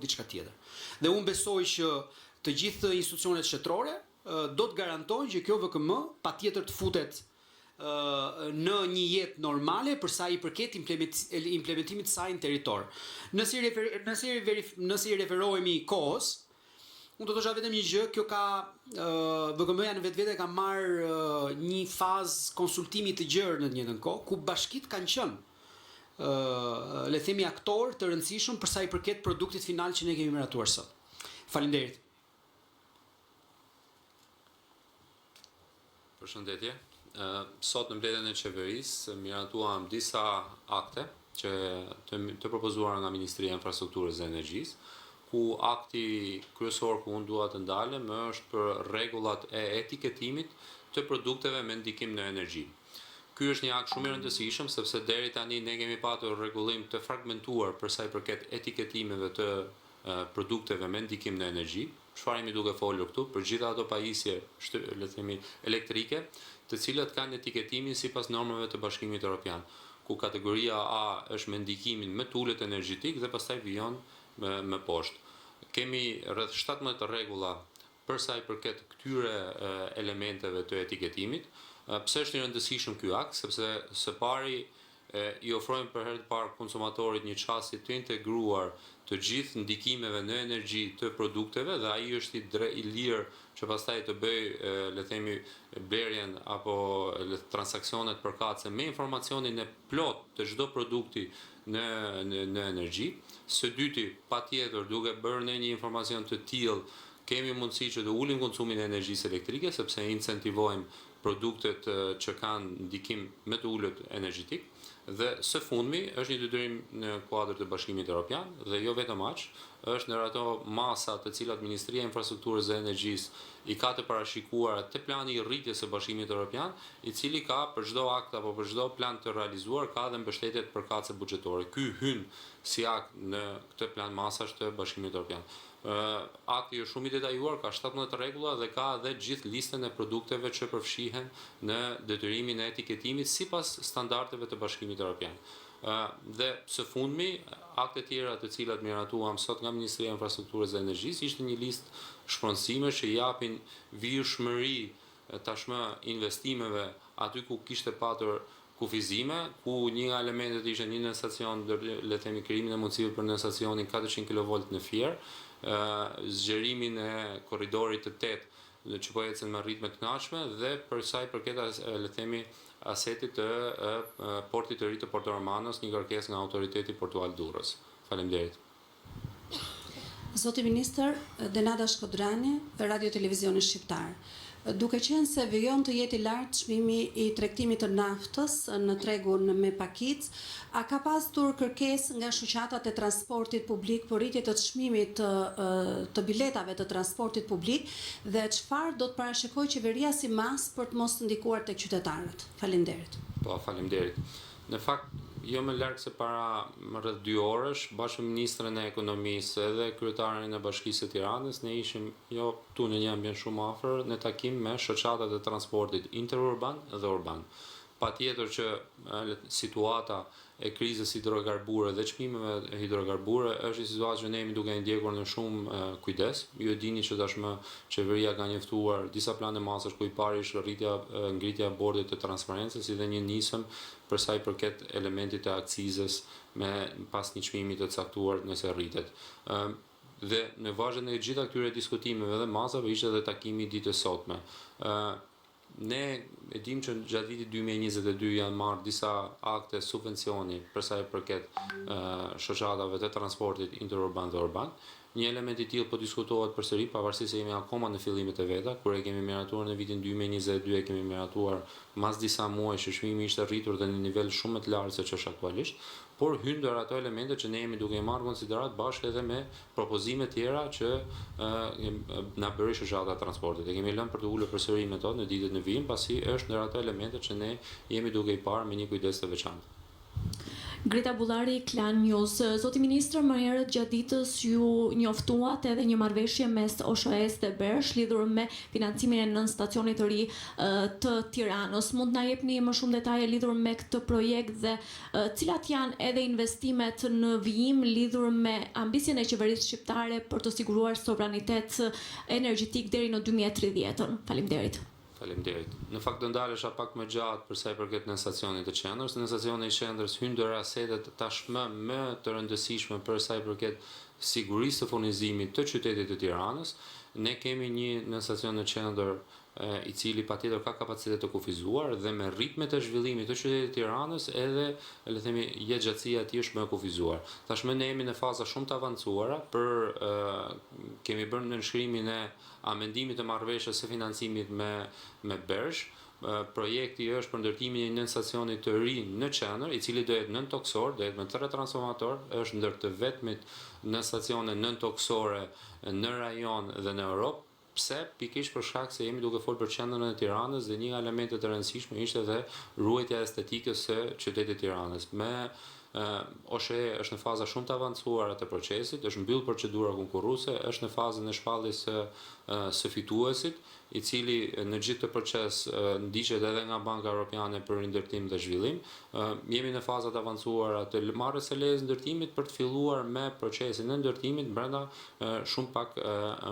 diçka tjetër. Dhe unë besoj që të gjithë institucionet shtetërore do të garantojnë që kjo VKM patjetër të futet në një jetë normale për sa i përket implementimit të saj në territor. Nëse i referohemi kohës, unë do të thosha vetëm një gjë, kjo ka VKM-ja në vetvete ka marrë një fazë konsultimi të gjerë në të njëjtën kohë, ku bashkitë kanë qenë le themi aktor të rëndësishëm për sa i përket produktit final që ne kemi miratuar sot. Faleminderit. Përshëndetje. Sot në mbledhjen e qeverisë miratuam disa akte që të propozuara nga Ministria e Infrastrukturës dhe Energjisë, ku akti kryesor ku unë dua të ndalem është për rregullat e etiketimit të produkteve me ndikim në energji. Ky është një akt shumë i rëndësishëm sepse deri tani ne kemi patur rregullim të fragmentuar për sa i përket etiketimeve të produkteve me ndikim në energji. Çfarë jemi duke folur këtu për gjitha ato pajisje, le të themi, elektrike, të cilat kanë etiketimin sipas normave të Bashkimit Evropian, ku kategoria A është me ndikimin me tullet energjetik dhe pastaj vijon me poshtë. Kemi rreth 17 rregulla për sa i përket këtyre elementeve të etiketimit. Pse është i rëndësishëm ky akt? Sepse së pari i ofrojmë për herë të parë konsumatorit një çështje të integruar të gjithë ndikimeve në energji të produkteve dhe ai është i lirë që pastaj të bëj le të themi blerjen apo transaksionet përkatëse me informacionin e plot të çdo produkti në energji. Së dyti, patjetër duke bërë ne një informacion të tillë kemi mundësi që të ulim konsumin e energjisë elektrike sepse incentivojmë produktet që kanë ndikim me të ulët energjetik. Dhe së fundmi është një detyrim në kuadër të Bashkimit Evropian dhe jo vetëm aq, është në ato masa të cilat Ministria e Infrastrukturës dhe Energjisë i ka të parashikuar te plani i rritjes së Bashkimit Evropian, i cili ka për çdo akt apo për çdo plan të realizuar ka dhe mbështetjet përkatëse buxhetore. Ky hyn si akt në këtë plan masash të Bashkimit Evropian. Akti është shumë i detajuar, ka 17 rregulla dhe ka edhe gjithë listën e produkteve që përfshihen në detyrimin e etiketimit sipas standardeve të Bashkimit Evropian. Dhe së fundmi, akte tjera të cilat miratuam sot nga Ministria e Infrastrukturës dhe Energjisë ishte një listë shpronësime që japin vijshmëri tashmë investimeve aty ku kishte patur kufizime, ku një nga elementet ishte një stacion, le të themi krijimin e mundësive për në stacionin 400 kV në Fier, zgjerimin e korridorit të 8 që po ecën me ritme të këndshme dhe për sa i përket le të themi asetit të portit të ri të Porto Romanos, një kërkesë nga Autoriteti Portual Durrës. Faleminderit. Zoti Ministër, Denada Shkodrani, Radio Televizioni Shqiptar. Duke qenë se vijon të jetë i lartë çmimi i tregtimit të naftës në tregun me pakic, a ka pasur kërkesë nga shoqatat e transportit publik për rritje të çmimit të biletave të transportit publik dhe çfarë do të parashikojë qeveria si mas për të mos ndikuar tek qytetarët? Faleminderit. Po, faleminderit. Në fakt, jo më larg se para rreth 2 orësh, bashkë me ministrin e ekonomisë edhe kryetarin e Bashkisë së Tiranës, ne ishim jo këtu në një ambient shumë afër në takim me shoqatat e transportit interurban dhe urban. Patjetër që situata e krizës hidrokarbure dhe çmimeve hidrokarbure është një situatë që ne jemi duke ndjekur në shumë kujdes. Ju e dini që tashmë qeveria ka njoftuar disa plane masash ku i pari është ngritja e bordit të transparencës si dhe një nisëm për sa i përket elementit të akcizës me pas një çmimi të caktuar nëse rritet. Dhe në vazhdim të gjitha këtyre diskutimeve dhe masave ishte edhe takimi ditës sotme. Ne e dim që gjatë vitit 2022 janë marrë disa akte subvencioni për sa i përket shoqatave të transportit interurban dhe urban. Një element i tillë po diskutohet përsëri, pavarësisht se jemi akoma në fillimet e veta, kur e kemi miratuar në vitin 2022 e kemi miratuar mas disa muajsh që çmimi ishte rritur dhe në nivel shumë më të lartë se ç'është aktualisht, por hyn ndër ato elemente që ne jemi duke i marrë konsiderat bashkë edhe me propozime tjera që na bëri shoqata e transportit. E kemi lënë për të ulur përsëri me to në ditët në vijim, pasi është ndër ato elemente që ne jemi duke i parë me një kujdes të veçantë. Greta Bullari, Klan News. Zoti Ministër, më herët gjatë ditës ju njoftuat edhe një marrëveshje mes OSHE-s dhe Bersh lidhur me financimin e nën stacionit të ri të Tiranës. Mund na jepni më shumë detaje lidhur me këtë projekt dhe cilat janë edhe investimet në vijim lidhur me ambicien e qeverisë shqiptare për të siguruar sovranitet energjetik deri në 2030. Faleminderit. Faleminderit. Në fakt do ndalesha pak më gjatë për sa i përket në stacionit të qendrës. Në stacionin e qendrës hyn dy rasetet tashmë më të rëndësishme për sa i përket sigurisë të furnizimit të qytetit të Tiranës. Ne kemi një në stacion në qendër i cili patjetër ka kapacitet të kufizuar dhe me ritmet e zhvillimit të qytetit të Tiranës edhe le të themi jetëgjatësia e tij është më e kufizuar. Tashmë ne jemi në faza shumë të avancuara kemi bërë nënshkrimin e amendimit të marrëveshjes së financimit me Bersh. Projekti është për ndërtimin e një stacioni të ri në qendër, i cili do jetë nën toksor, do jetë me 3 transformator, është ndër të vetmit në stacione nën toksore në rajon dhe në Europë. Pse? Pikërisht për shkak se jemi duke folur për qendrën e Tiranës dhe një nga elementet e rëndësishme ishte edhe ruajtja estetike së qytetit të Tiranës. OSHE është në faza shumë të avancuara të procesit, është mbyll procedura konkurruese, është në fazën e shpalljes së fituesit, i cili në gjithë të proces ndiqet edhe nga Banka Europiane për ndërtim dhe zhvillim. Jemi në fazat e avancuara të marrjes së lejes ndërtimit për të filluar me procesin e ndërtimit brenda shumë pak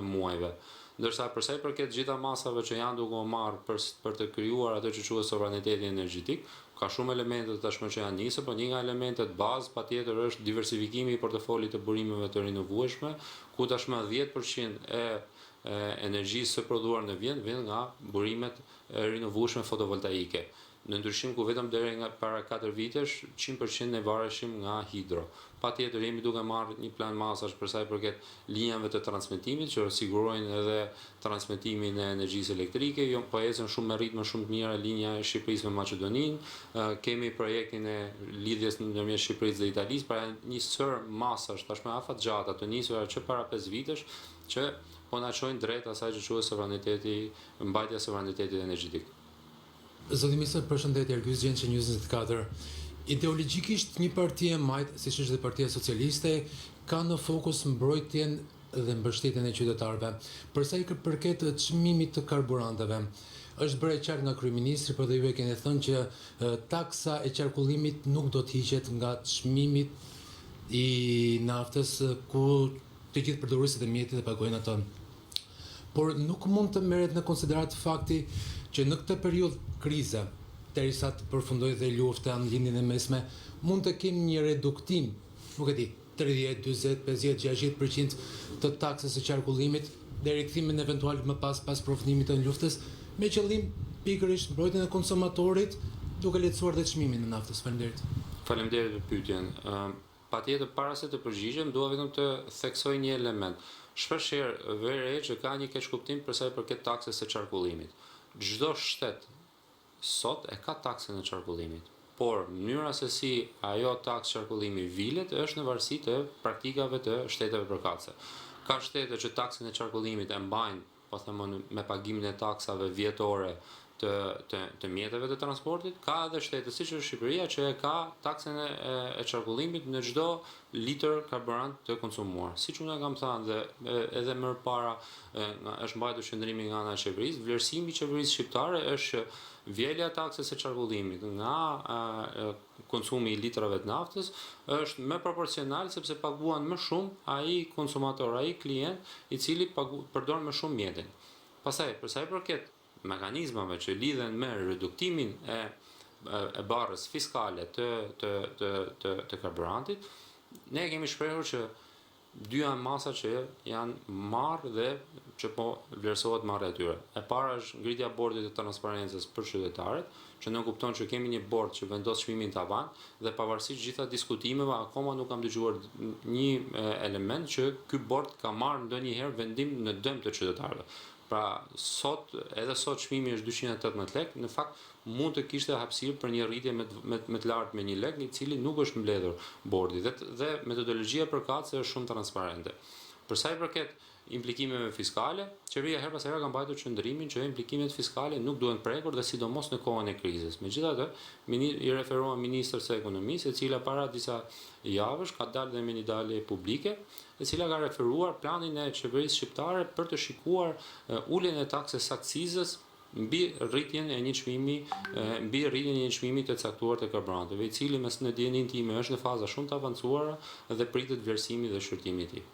muajve. Ndërsa përsa i përket gjitha masave që janë duke u marrë për të krijuar atë që quhet sovraniteti energjetik, ka shumë elemente tashmë që janë nisur, por një nga elementet bazë patjetër është diversifikimi i portofolit të burimeve të rinovueshme, ku tashmë 10% e energjisë së prodhuar në vend vjen nga burimet rinovueshme fotovoltaike. Në ndryshim ku vetëm deri nga para 4 vitesh 100% ne vareshim nga hidro. Patjetër jemi duke marrë një plan masash për sa i përket linjave të transmetimit që sigurojnë edhe transmetimin e energjisë elektrike, po ecën shumë me ritme shumë të mira linja e Shqipërisë me Maqedoninë. Kemi projektin e lidhjes ndërmjet Shqipërisë dhe Italisë, pra një sër masash tashmë afatgjata të nisura që para 5 vitesh që po na çojnë drejt asaj që quhet sovraniteti, mbajtja e sovranitetit energjetik. Zoti Ministër, përshëndetje, Ergyes Gjençe, News 24. Ideologjikisht një parti e majtë, siç është dhe Partia Socialiste, ka në fokus mbrojtjen dhe mbështetjen e qytetarëve. Për sa i përket çmimit të karburanteve, është bërë e qartë nga kryeministri, por dhe ju e keni thënë që taksa e qarkullimit nuk do të hiqet nga çmimit i naftës ku të gjithë përdoruesit e mjetit e pagojnë atë. Por nuk mund të merret në konsiderat fakti që në këtë periudhë krize, derisa të përfundojë dhe lufta në lindjen e mesme, mund të kemi një reduktim, nuk e di, 30, 40, 50, 60% të taksës së qarkullimit deri kthimin eventual më pas përfundimit të luftës, me qëllim pikërisht mbrojtjen e konsumatorit, duke lehtësuar dhe çmimin e naftës. Faleminderit. Faleminderit për pyetjen. Patjetër para se të përgjigjem, dua vetëm të theksoj një element. Shpeshherë vere që ka një keqkuptim për sa i përket taksës së qarkullimit. Çdo shtet sot e ka taksën e qarkullimit, por mënyra se si ajo taksë qarkullimi vilet është në varësi të praktikave të shteteve përkatëse. Ka shtete që taksën e qarkullimit e mbajnë, po them me pagimin e taksave vjetore të mjeteve të transportit, ka edhe shtete siç është Shqipëria që e ka taksën e qarkullimit në çdo litër karburant të konsumuar. Siç unë kam thënë dhe edhe më parë është mbajtur qëndrimi nga ana e qeverisë, vlerësimi i qeverisë shqiptare është vjelja taksës së qarkullimit nga konsumi i litrave të naftës është më proporcional sepse paguan më shumë ai konsumator, ai klient i cili përdor më shumë mjetin. Pastaj, për sa i përket mekanizmave që lidhen me reduktimin e barrës fiskale të karburantit, ne kemi shprehur që dy janë masa që janë marrë dhe që po vlerësohet marrja e tyre. E para është ngritja e bordit të transparencës për qytetarët, që ne kupton që kemi një bord që vendos çmimin tavan dhe pavarësisht gjitha diskutimeve akoma nuk kam dëgjuar një element që ky bord ka marrë ndonjëherë vendim në dëm të qytetarëve. Pra edhe sot çmimi është 218 lekë, në fakt mund të kishte hapësirë për një rritje me të lartë me 1 lekë, i cili nuk është mbledhur bordi dhe metodologjia përkatëse është shumë transparente. Për sa i përket implikimeve fiskale, qeveria her pas here ka mbajtur qëndrimin që implikimet fiskale nuk duhen prekur dhe sidomos në kohën e krizës. Megjithatë, i referohem ministrës së ekonomisë, e cila para disa javësh ka dalë dhe me një dalje publike, e cila ka referuar planin e qeverisë shqiptare për të shikuar uljen e taksës akcizës mbi rritjen e një çmimi të caktuar të karburantëve, i cili mes në dijenin time është në faza shumë të avancuara dhe pritet vlerësimi dhe shqyrtimi i tij.